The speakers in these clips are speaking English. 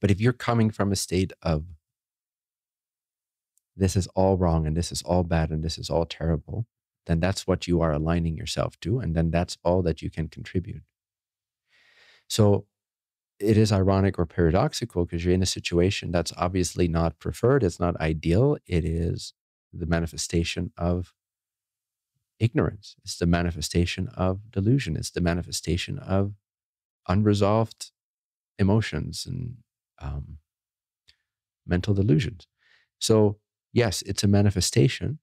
But if you're coming from a state of this is all wrong and this is all bad and this is all terrible, then that's what you are aligning yourself to. And then that's all that you can contribute. So it is ironic or paradoxical because you're in a situation that's obviously not preferred. It's not ideal. It is the manifestation of ignorance. It's the manifestation of delusion. It's the manifestation of unresolved emotions and mental delusions. So yes, it's a manifestation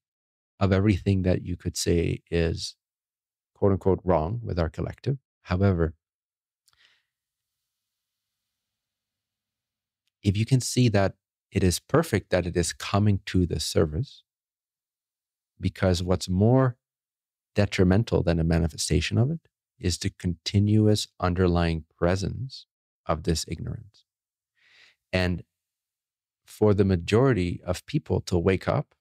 of everything that you could say is quote unquote wrong with our collective. However, if you can see that it is perfect that it is coming to the service, because what's more detrimental than a manifestation of it is the continuous underlying presence of this ignorance. And for the majority of people to wake up,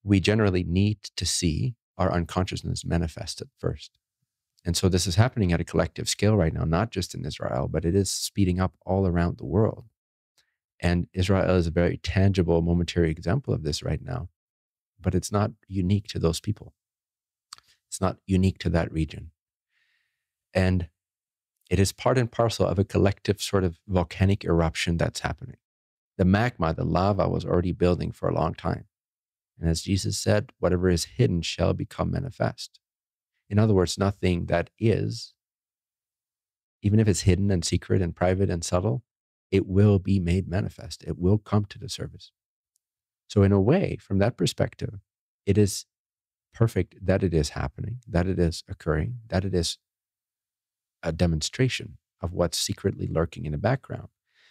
we generally need to see our unconsciousness manifested first. And so this is happening at a collective scale right now, not just in Israel, but it is speeding up all around the world. And Israel is a very tangible, momentary example of this right now. But it's not unique to those people. It's not unique to that region. And it is part and parcel of a collective sort of volcanic eruption that's happening. The magma, the lava was already building for a long time. And as Jesus said, whatever is hidden shall become manifest. In other words, nothing that is, even if it's hidden and secret and private and subtle, it will be made manifest. It will come to the surface. So in a way, from that perspective, it is perfect that it is happening, that it is occurring, that it is a demonstration of what's secretly lurking in the background.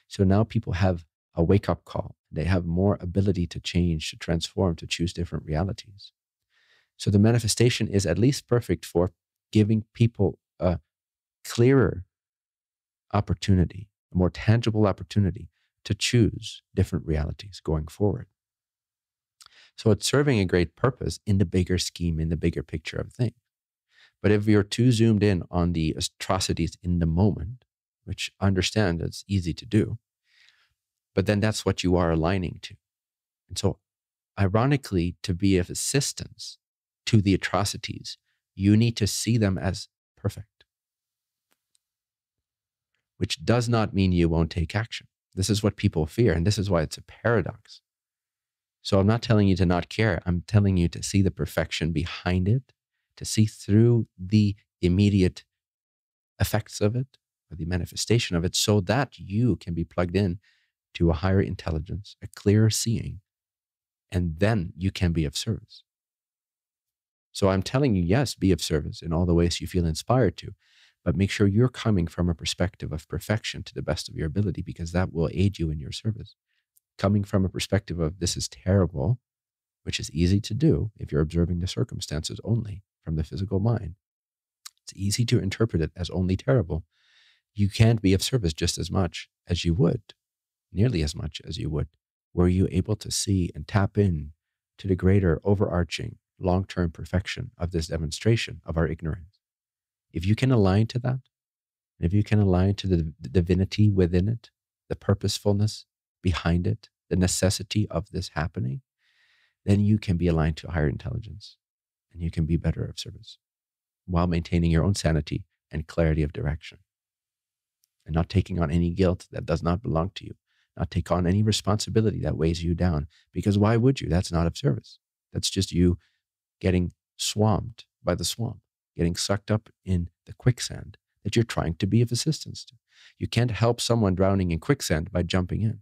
So now people have a wake-up call. They have more ability to change, to transform, to choose different realities. So the manifestation is at least perfect for giving people a clearer opportunity, a more tangible opportunity to choose different realities going forward. So it's serving a great purpose in the bigger scheme, in the bigger picture of things. But if you're too zoomed in on the atrocities in the moment, which I understand it's easy to do, but then that's what you are aligning to. And so ironically, to be of assistance to the atrocities, you need to see them as perfect, which does not mean you won't take action. This is what people fear, and this is why it's a paradox. So I'm not telling you to not care. I'm telling you to see the perfection behind it, to see through the immediate effects of it, or the manifestation of it, so that you can be plugged in to a higher intelligence, a clearer seeing, and then you can be of service. So I'm telling you, yes, be of service in all the ways you feel inspired to, but make sure you're coming from a perspective of perfection to the best of your ability, because that will aid you in your service. Coming from a perspective of this is terrible, which is easy to do if you're observing the circumstances only from the physical mind. It's easy to interpret it as only terrible. You can't be of service just as much as you would, nearly as much as you would, were you able to see and tap in to the greater overarching long-term perfection of this demonstration of our ignorance. If you can align to that, and if you can align to the divinity within it, the purposefulness behind it, the necessity of this happening, then you can be aligned to higher intelligence and you can be better of service while maintaining your own sanity and clarity of direction and not taking on any guilt that does not belong to you, not take on any responsibility that weighs you down, because why would you? That's not of service. That's just you getting swamped by the swamp, getting sucked up in the quicksand that you're trying to be of assistance to. You can't help someone drowning in quicksand by jumping in.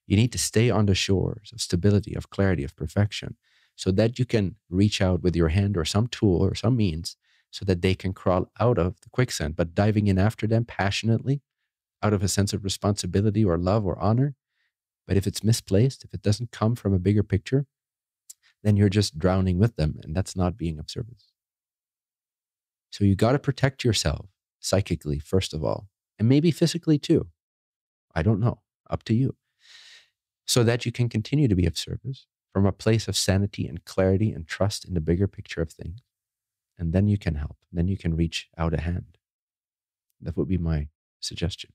You need to stay on the shores of stability, of clarity, of perfection, so that you can reach out with your hand or some tool or some means so that they can crawl out of the quicksand, but diving in after them passionately out of a sense of responsibility or love or honor. But if it's misplaced, if it doesn't come from a bigger picture, then you're just drowning with them, and that's not being of service. So you got to protect yourself psychically, first of all, and maybe physically too. I don't know, up to you. So that you can continue to be of service from a place of sanity and clarity and trust in the bigger picture of things. And then you can help. Then you can reach out a hand. That would be my suggestion.